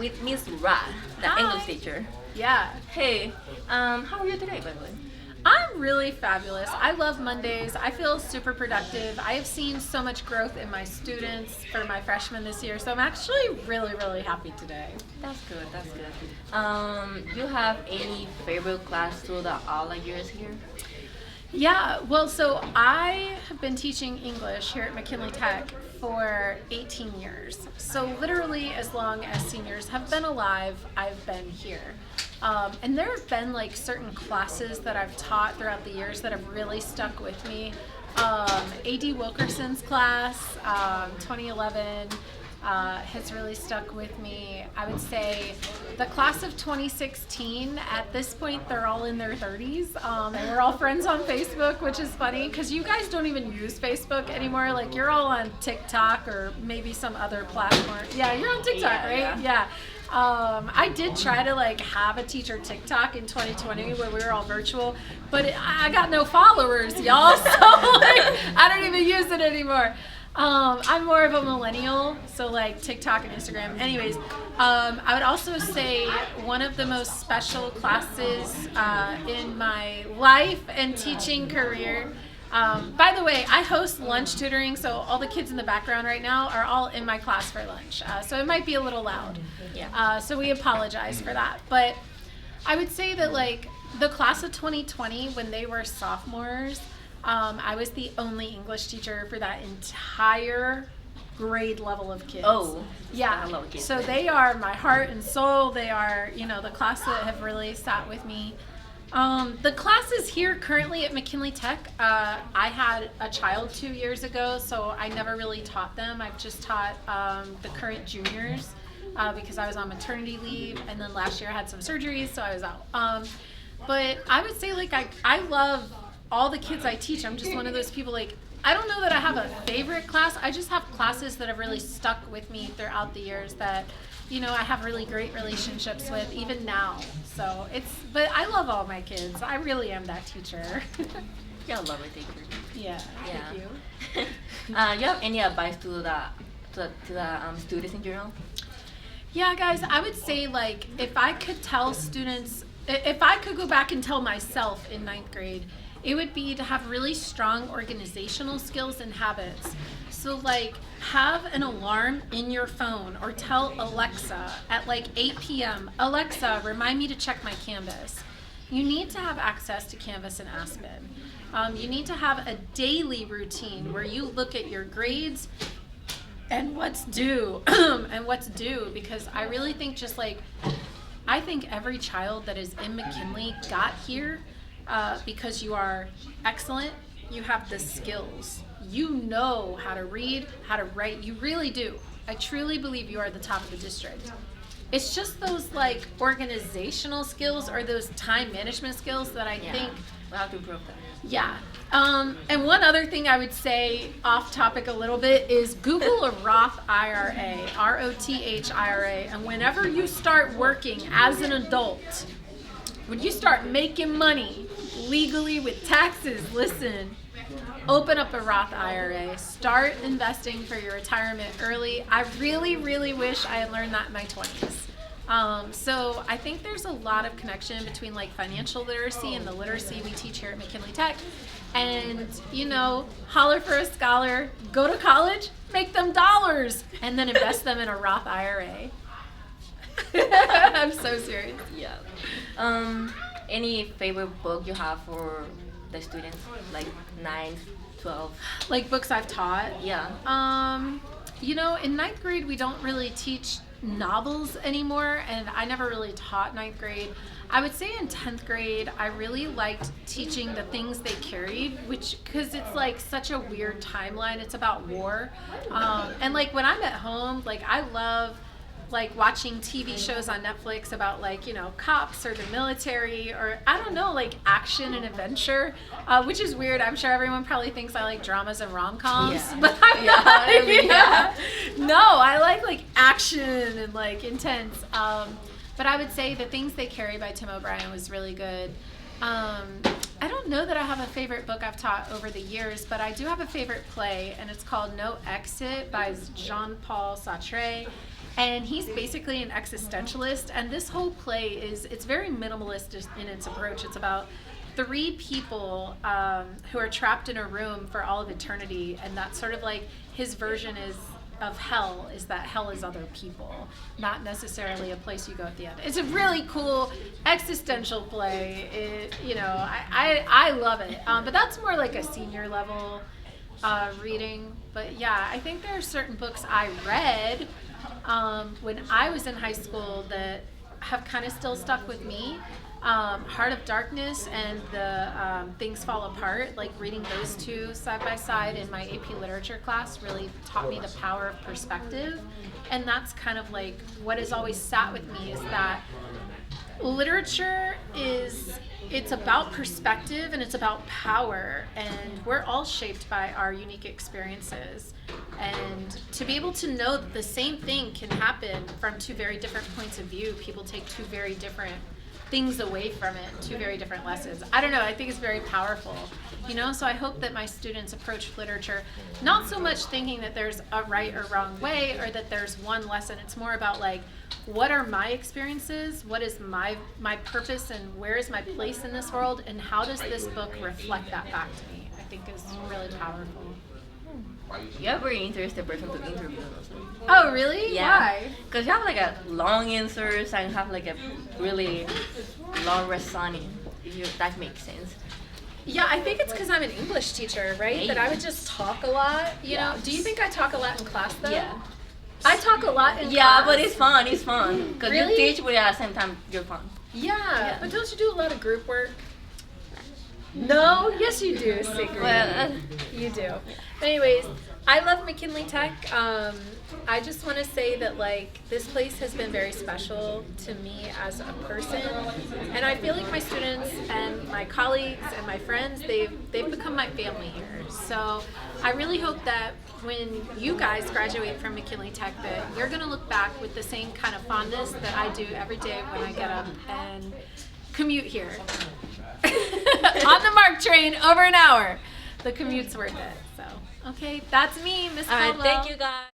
with Miss Raught, the Hi. English teacher. Yeah. Hey, how are you today, by the way? I'm really fabulous. I love Mondays. I feel super productive. I have seen so much growth in my students for my freshmen this year, so I'm actually really, really happy today. That's good, that's good. You have any favorite class through the all the years here? Yeah, well, so I have been teaching English here at McKinley Tech for 18 years. So literally as long as seniors have been alive, I've been here. And there have been like certain classes that I've taught throughout the years that have really stuck with me. A.D. Wilkerson's class, 2011, has really stuck with me. I would say the class of 2016, at this point, they're all in their 30s, and we're all friends on Facebook, which is funny because you guys don't even use Facebook anymore. Like, you're all on TikTok or maybe some other platform. Yeah, you're on TikTok, right? Yeah. I did try to like have a teacher TikTok in 2020 when we were all virtual, but I got no followers, y'all. So like, I don't even use it anymore. I'm more of a millennial, so like TikTok and Instagram. Anyways, I would also say one of the most special classes in my life and teaching career. By the way, I host lunch tutoring, so all the kids in the background right now are all in my class for lunch. So it might be a little loud. Yeah. So we apologize for that. But I would say that like the class of 2020, when they were sophomores, I was the only English teacher for that entire grade level of kids. Oh, yeah. I love kids. So they are my heart and soul. They are, the class that have really sat with me. The classes here currently at McKinley Tech, I had a child 2 years ago, so I never really taught them. I've just taught the current juniors because I was on maternity leave, and then last year I had some surgeries, so I was out. But I would say like I love all the kids I teach. I'm just one of those people like, I don't know that I have a favorite class. I just have classes that have really stuck with me throughout the years that, I have really great relationships with even now. So but I love all my kids. I really am that teacher. You're a lovely teacher. Yeah, Yeah. thank you. You have any advice to the students in general? Yeah, guys, I would say like if I could tell students, if I could go back and tell myself in ninth grade, it would be to have really strong organizational skills and habits. So like have an alarm in your phone or tell Alexa at like 8 p.m., Alexa, remind me to check my Canvas. You need to have access to Canvas and Aspen. You need to have a daily routine where you look at your grades and what's due because I really think I think every child that is in McKinley got here because you are excellent, you have the skills. You know how to read, how to write. You really do. I truly believe you are at the top of the district. It's just those like organizational skills or those time management skills that I think we'll have to improve that. Yeah. And one other thing I would say off topic a little bit is Google a Roth IRA, Roth IRA, and whenever you start working as an adult, when you start making money legally with taxes, listen, open up a Roth IRA. Start investing for your retirement early. I really, really wish I had learned that in my 20s. So I think there's a lot of connection between like financial literacy and the literacy we teach here at McKinley Tech. And, holler for a scholar, go to college, make them dollars, and then invest them in a Roth IRA. I'm so serious. Yeah. Any favorite book you have for the students, like 9, 12? Like books I've taught? Yeah. In ninth grade, we don't really teach novels anymore, and I never really taught ninth grade. I would say in 10th grade, I really liked teaching the things they carried, because it's like such a weird timeline. It's about war. And like when I'm at home, like I love like watching TV shows on Netflix about like, cops or the military or I don't know, like action and adventure, which is weird. I'm sure everyone probably thinks I like dramas and rom-coms, but I'm not. No, I like action and like intense. But I would say The Things They Carry by Tim O'Brien was really good. I don't know that I have a favorite book I've taught over the years, but I do have a favorite play, and it's called No Exit by Jean-Paul Sartre. And he's basically an existentialist, and this whole play it's very minimalist in its approach. It's about three people who are trapped in a room for all of eternity, and that's sort of like his version of hell is that hell is other people, not necessarily a place you go at the end. It's a really cool existential play. I love it, but that's more like a senior level reading. But yeah, I think there are certain books I read when I was in high school that have kind of still stuck with me. Heart of Darkness and the Things Fall Apart, like reading those two side by side in my AP Literature class really taught me the power of perspective. And that's kind of like what has always sat with me, is that literature it's about perspective and it's about power, and we're all shaped by our unique experiences. And to be able to know that the same thing can happen from two very different points of view, people take two very different things away from it, two very different lessons. I don't know, I think it's very powerful, so I hope that my students approach literature not so much thinking that there's a right or wrong way, or that there's one lesson. It's more about like, what are my experiences, what is my purpose, and where is my place in this world, and how does this book reflect that back to me, I think is really powerful. You're a very interesting person to interview also. Oh, really? Yeah. Why? Because you have like a long answers and have like a really long reasoning, if that makes sense. Yeah, I think it's because I'm an English teacher, right? Hey. That I would just talk a lot, Yeah. know? Do you think I talk a lot in class, though? Yeah. I talk a lot in class. Yeah, but it's fun. Because Really? you teach, but at the same time, you're fun. Yeah, but don't you do a lot of group work? No? Yes, you do, Sigrid. Well, You do. But anyways, I love McKinley Tech. I just want to say that this place has been very special to me as a person, and I feel like my students and my colleagues and my friends, they've become my family here. So I really hope that when you guys graduate from McKinley Tech, that you're going to look back with the same kind of fondness that I do every day when I get up and commute here. On the MARC train, over an hour. The commute's worth it. So, okay, that's me, Miss Caldwell. Alright, thank you guys.